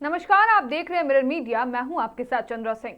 नमस्कार, आप देख रहे हैं मिरर मीडिया। मैं हूं आपके साथ चंद्रा सिंह।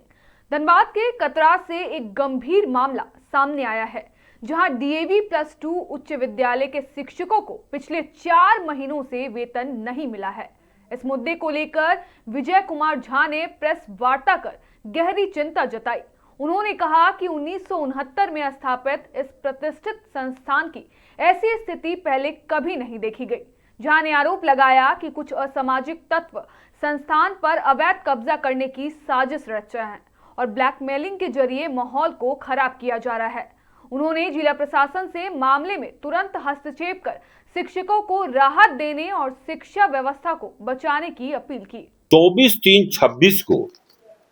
धनबाद के कतरा से एक गंभीर मामला सामने आया है, जहां डीएवी प्लस 2 उच्च विद्यालय के शिक्षकों को पिछले 4 महीनों से वेतन नहीं मिला है। इस मुद्दे को लेकर विजय कुमार झा ने प्रेस वार्ता कर गहरी चिंता जताई। उन्होंने कहा कि 1969 में स्थापित इस प्रतिष्ठित संस्थान की ऐसी स्थिति पहले कभी नहीं देखी गई। झा ने आरोप लगाया कि कुछ असामाजिक तत्व संस्थान पर अवैध कब्जा करने की साजिश रच रहे हैं और ब्लैकमेलिंग के जरिए माहौल को खराब किया जा रहा है। उन्होंने जिला प्रशासन से मामले में तुरंत हस्तक्षेप कर शिक्षकों को राहत देने और शिक्षा व्यवस्था को बचाने की अपील की। 24/3/26 को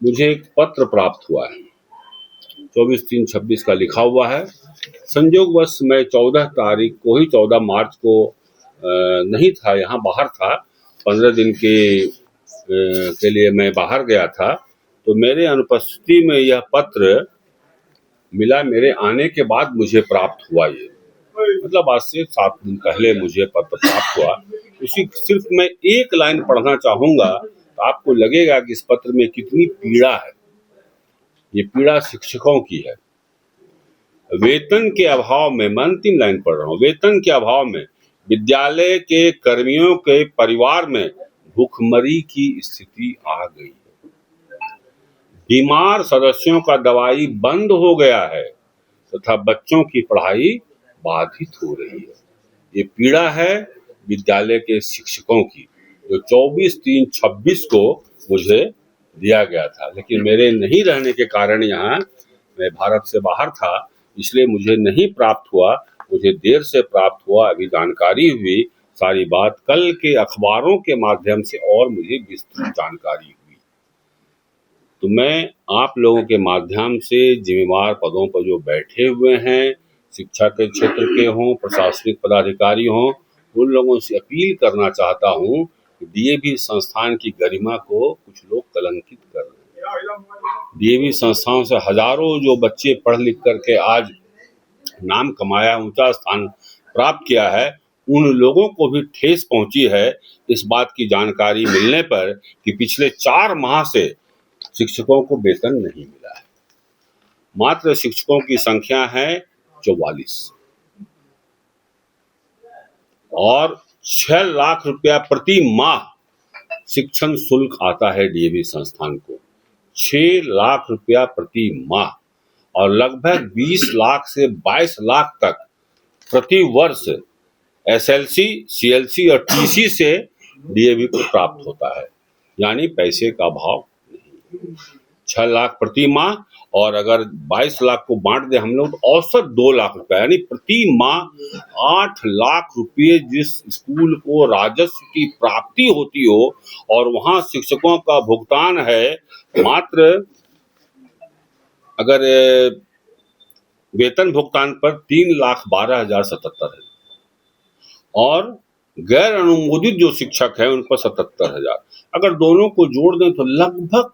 मुझे एक पत्र प्राप्त हुआ है। 24/3/26 का लिखा हुआ है। संयोगवश मैं 14 तारीख को ही 14 मार्च को नहीं था, यहाँ बाहर था। 15 दिन के लिए मैं बाहर गया था, तो मेरे अनुपस्थिति में यह पत्र मिला। मेरे आने के बाद मुझे प्राप्त हुआ। ये मतलब आज से 7 दिन पहले मुझे पत्र प्राप्त हुआ। उसी सिर्फ मैं एक लाइन पढ़ना चाहूंगा तो आपको लगेगा कि इस पत्र में कितनी पीड़ा है। ये पीड़ा शिक्षकों की है। वेतन के अभाव में, मैं अंतिम लाइन पढ़ रहा हूँ, वेतन के अभाव में विद्यालय के कर्मियों के परिवार में भूखमरी की स्थिति आ गई है। बीमार सदस्यों का दवाई बंद हो गया है तथा बच्चों की पढ़ाई बाधित हो रही है। ये पीड़ा है विद्यालय के शिक्षकों की, जो 24/3/26 को मुझे दिया गया था। लेकिन मेरे नहीं रहने के कारण यहाँ मैं भारत से बाहर था, इसलिए मुझे नहीं प्राप्त हुआ। मुझे देर से प्राप्त हुआ, अभी जानकारी हुई सारी बात। कल के अखबारों के माध्यम से और मुझे विस्तृत जानकारी हुई। तो मैं आप लोगों के माध्यम से जिम्मेवार पदों पर जो बैठे हुए हैं, शिक्षा के क्षेत्र के हों, प्रशासनिक पदाधिकारी हों, उन लोगों से अपील करना चाहता हूं कि डीएवी संस्थान की गरिमा को कुछ लोग कलंकित कर रहे हैं। डीएवी संस्थान से हजारों जो बच्चे पढ़ लिख करके आज नाम कमाया, ऊंचा स्थान प्राप्त किया है, उन लोगों को भी ठेस पहुंची है इस बात की जानकारी मिलने पर कि पिछले 4 माह से शिक्षकों को वेतन नहीं मिला है। मात्र शिक्षकों की संख्या है 44 और 6 लाख रुपया प्रति माह शिक्षण शुल्क आता है डीएवी संस्थान को। 6 लाख रुपया प्रति माह और लगभग 20 लाख से 22 लाख तक प्रति वर्ष एसएलसी, सीएलसी और टीसी से डीएवी को प्राप्त होता है। यानी पैसे का अभाव नहीं। 6 लाख प्रति माह और अगर 22 लाख को बांट दे हम लोग तो औसत 2 लाख रुपए, यानी प्रति माह 8 लाख रुपये जिस स्कूल को राजस्व की प्राप्ति होती हो और वहां शिक्षकों का भुगतान है मात्र, अगर वेतन भुगतान पर 3,12,077 है और गैर अनुमोदित जो शिक्षक है उन पर 77,000। अगर दोनों को जोड़ दें तो लगभग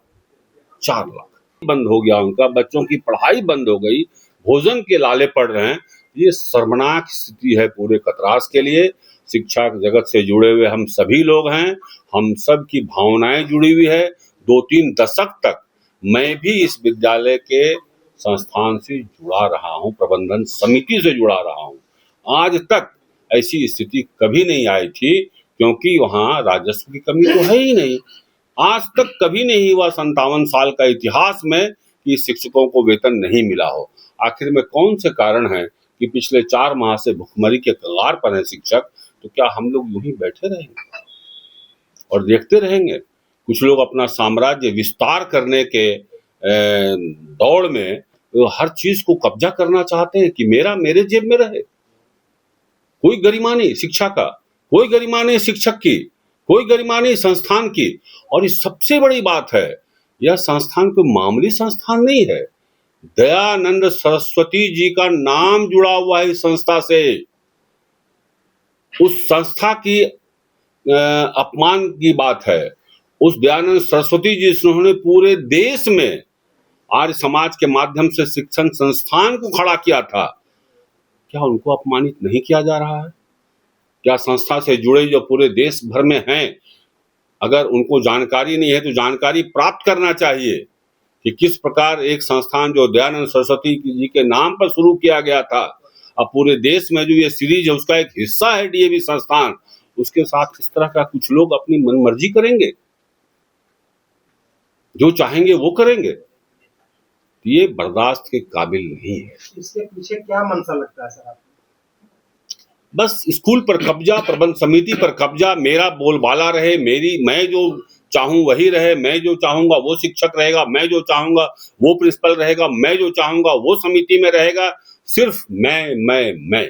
4 लाख बंद हो गया उनका। बच्चों की पढ़ाई बंद हो गई, भोजन के लाले पड़ रहे हैं। ये शर्मनाक स्थिति है पूरे कतरास के लिए। शिक्षा जगत से जुड़े हुए हम सभी लोग हैं, हम सब की भावनाएं जुड़ी हुई है। 2-3 दशक तक मैं भी इस विद्यालय के संस्थान से जुड़ा रहा हूं, प्रबंधन समिति से जुड़ा रहा हूं। आज तक ऐसी स्थिति कभी नहीं आई थी, क्योंकि वहां राजस्व की कमी तो है ही नहीं। आज तक कभी नहीं हुआ 57 साल का इतिहास में कि शिक्षकों को वेतन नहीं मिला हो। आखिर में कौन से कारण है कि पिछले 4 माह से भुखमरी के कगार पर है शिक्षक? तो क्या हम लोग यूं ही बैठे रहेंगे और देखते रहेंगे? कुछ लोग अपना साम्राज्य विस्तार करने के दौड़ में हर चीज को कब्जा करना चाहते हैं कि मेरे जेब में रहे। कोई गरिमा नहीं शिक्षा का, कोई गरिमा नहीं शिक्षक की, कोई गरिमा नहीं संस्थान की। और इस सबसे बड़ी बात है, यह संस्थान कोई मामूली संस्थान नहीं है। दयानंद सरस्वती जी का नाम जुड़ा हुआ है इस संस्था से। उस संस्था की अपमान की बात है। उस दयानंद सरस्वती जी जिन्होंने पूरे देश में आर्य समाज के माध्यम से शिक्षण संस्थान को खड़ा किया था, क्या उनको अपमानित नहीं किया जा रहा है? क्या संस्था से जुड़े जो पूरे देश भर में हैं अगर उनको जानकारी नहीं है तो जानकारी प्राप्त करना चाहिए कि किस प्रकार एक संस्थान जो दयानंद सरस्वती जी के नाम पर शुरू किया गया था, अब पूरे देश में जो ये सीरीज है उसका एक हिस्सा है डीएवी संस्थान, उसके साथ इस तरह का कुछ लोग अपनी मनमर्जी करेंगे, जो चाहेंगे वो करेंगे। ये बर्दाश्त के काबिल नहीं है। इसके पीछे क्या मंशा लगता है सर आपको? बस स्कूल पर कब्जा, प्रबंध समिति पर कब्जा, मेरा बोलबाला रहे, मैं जो चाहूं वही रहे, मैं जो चाहूंगा वो शिक्षक रहेगा, मैं जो चाहूंगा वो प्रिंसिपल रहेगा, मैं जो चाहूंगा वो समिति में रहेगा, सिर्फ मैं।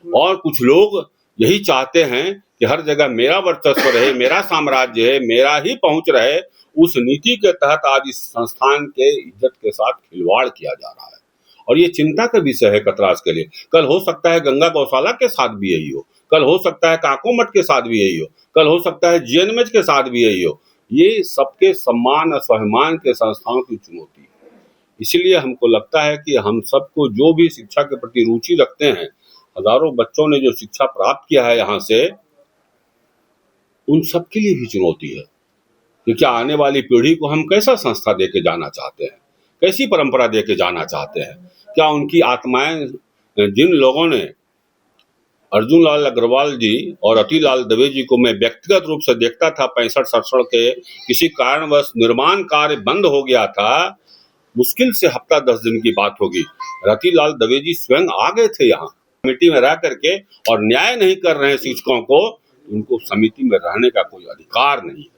और कुछ लोग यही चाहते हैं कि हर जगह मेरा वर्चस्व रहे, मेरा साम्राज्य है, मेरा ही पहुंच रहे। उस नीति के तहत आज इस संस्थान के इज्जत के साथ खिलवाड़ किया जा रहा है और ये चिंता का विषय है कतरास के लिए। कल हो सकता है गंगा गौशाला के साथ भी यही हो, कल हो सकता है काको मठ के साथ भी यही हो, कल हो सकता है जीएनएमएच के साथ भी यही हो। ये सबके सम्मान और स्वाभिमान के संस्थाओं की चुनौती है। इसलिए हमको लगता है कि हम सबको जो भी शिक्षा के प्रति रुचि रखते हैं, हजारों बच्चों ने जो शिक्षा प्राप्त किया है यहाँ से, उन सबके लिए भी चुनौती है कि क्या आने वाली पीढ़ी को हम कैसा संस्था देके जाना चाहते हैं, कैसी परंपरा देके जाना चाहते हैं। क्या उनकी आत्माएं, जिन लोगों ने अर्जुन लाल अग्रवाल जी और अतिलाल दवे जी को मैं व्यक्तिगत रूप से देखता था 65-67 के, किसी कारणवश निर्माण कार्य बंद हो गया था, मुश्किल से हफ्ता 10 दिन की बात होगी, रतिलाल दवे जी स्वयं आ गए थे यहाँ कमेटी में रह करके, और न्याय नहीं कर रहे हैं शिक्षकों को, उनको समिति में रहने का कोई अधिकार नहीं है।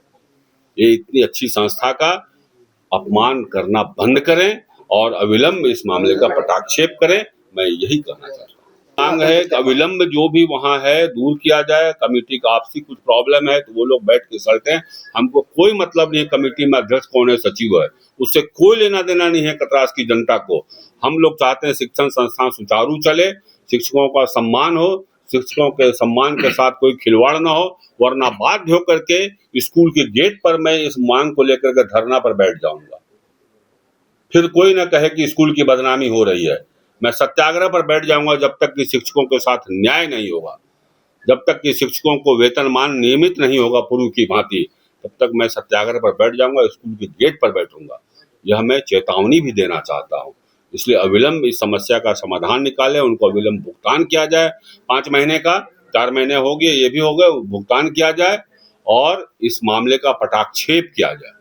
ये इतनी अच्छी संस्था का अपमान करना बंद करें और अविलंब इस मामले का पटाक्षेप करें। मैं यही कहना चाहता हूँ। मांग है कि अविलंब जो भी वहाँ है दूर किया जाए। कमेटी का आपसी कुछ प्रॉब्लम है तो वो लोग बैठ के सलटें। हमको कोई मतलब नहीं है कमेटी में अध्यक्ष कौन है, सचिव है, उससे कोई लेना देना नहीं है कतरास की जनता को। हम लोग चाहते हैं शिक्षण संस्थान सुचारू चले, शिक्षकों का सम्मान हो, शिक्षकों के सम्मान के साथ कोई खिलवाड़ ना हो, वरना बाध्य होकर के स्कूल के गेट पर मैं इस मांग को लेकर के धरना पर बैठ जाऊंगा। फिर कोई ना कहे कि स्कूल की बदनामी हो रही है। मैं सत्याग्रह पर बैठ जाऊंगा जब तक कि शिक्षकों के साथ न्याय नहीं होगा, जब तक कि शिक्षकों को वेतनमान नियमित नहीं होगा पूर्व की भांति, तब तक मैं सत्याग्रह पर बैठ जाऊंगा, स्कूल के गेट पर बैठूंगा। यह मैं चेतावनी भी देना चाहता हूँ। इसलिए अविलंब इस समस्या का समाधान निकाले, उनको अविलंब भुगतान किया जाए। 5 महीने का 4 महीने हो गए, ये भी हो गए, भुगतान किया जाए और इस मामले का पटाक्षेप किया जाए,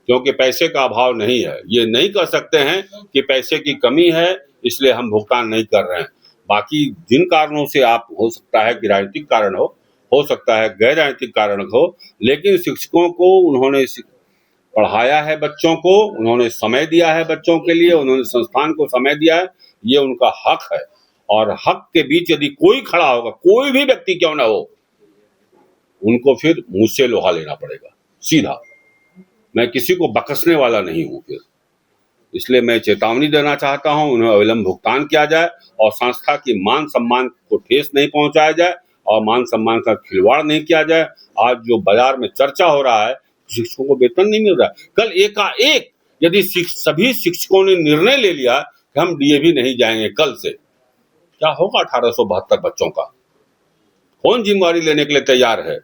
क्योंकि पैसे का अभाव नहीं है। ये नहीं कह सकते हैं कि पैसे की कमी है इसलिए हम भुगतान नहीं कर रहे हैं। बाकी जिन कारणों से आप, हो सकता है कि राजनीतिक कारण हो सकता है गैर राजनीतिक कारण हो, लेकिन शिक्षकों को उन्होंने पढ़ाया है, बच्चों को उन्होंने समय दिया है, बच्चों के लिए उन्होंने संस्थान को समय दिया है, ये उनका हक है। और हक के बीच यदि कोई खड़ा होगा, कोई भी व्यक्ति क्यों ना हो, उनको फिर मुंह से लोहा लेना पड़ेगा सीधा। मैं किसी को बकसने वाला नहीं हूं फिर। इसलिए मैं चेतावनी देना चाहता हूं, उन्हें अविलंब भुगतान किया जाए और संस्था की मान सम्मान को ठेस नहीं पहुंचाया जाए और मान सम्मान का खिलवाड़ नहीं किया जाए। आज जो बाजार में चर्चा हो रहा है, शिक्षकों को वेतन नहीं मिल रहा है, कल एकाएक यदि सभी शिक्षकों ने निर्णय ले लिया कि हम डीएवी नहीं जाएंगे कल से, क्या होगा 1872 बच्चों का? कौन जिम्मेवारी लेने के लिए तैयार है?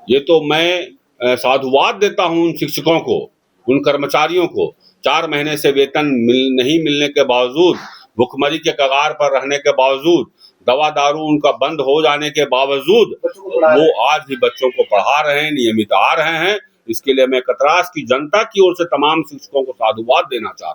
ये तो मैं साधुवाद देता हूं उन शिक्षकों को, उन कर्मचारियों को। 4 महीने से वेतन नहीं मिलने के बावजूद, भुखमरी के कगार पर रहने के बावजूद, दवा दारू उनका बंद हो जाने के बावजूद वो आज भी बच्चों को पढ़ा रहे हैं, नियमित आ रहे हैं। इसके लिए मैं कतरास की जनता की ओर से तमाम शिक्षकों को साधुवाद देना चाहता हूं।